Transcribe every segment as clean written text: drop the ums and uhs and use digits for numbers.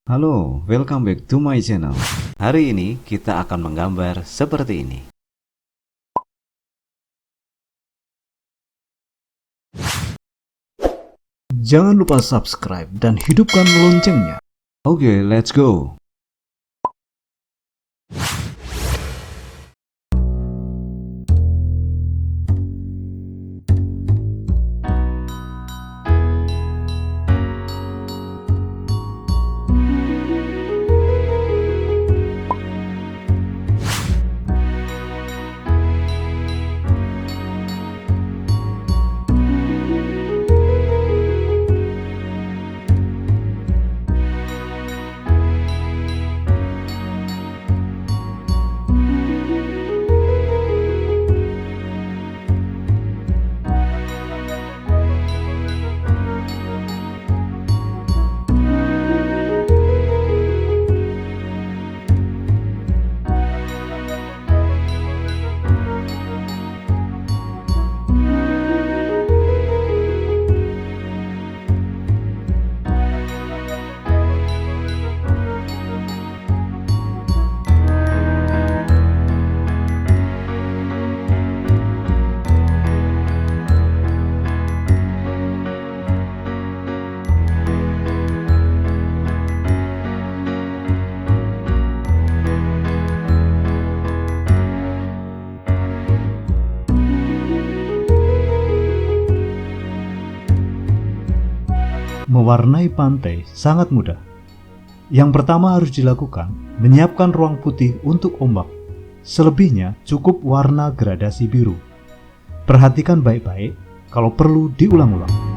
Halo, welcome back to my channel. Hari ini kita akan menggambar seperti ini. Jangan lupa subscribe dan hidupkan loncengnya. Oke, let's go. Mewarnai pantai sangat mudah. Yang pertama harus dilakukan, menyiapkan ruang putih untuk ombak. Selebihnya cukup warna gradasi biru. Perhatikan baik-baik, kalau perlu diulang-ulang.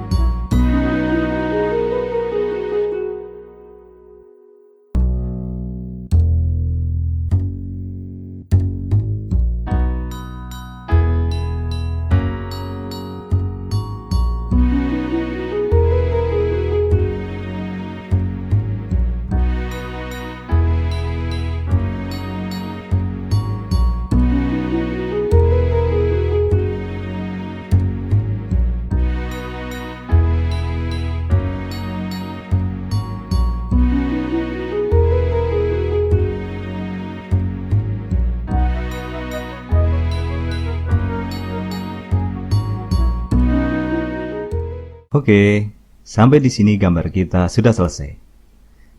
Oke, sampai di sini gambar kita sudah selesai.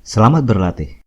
Selamat berlatih.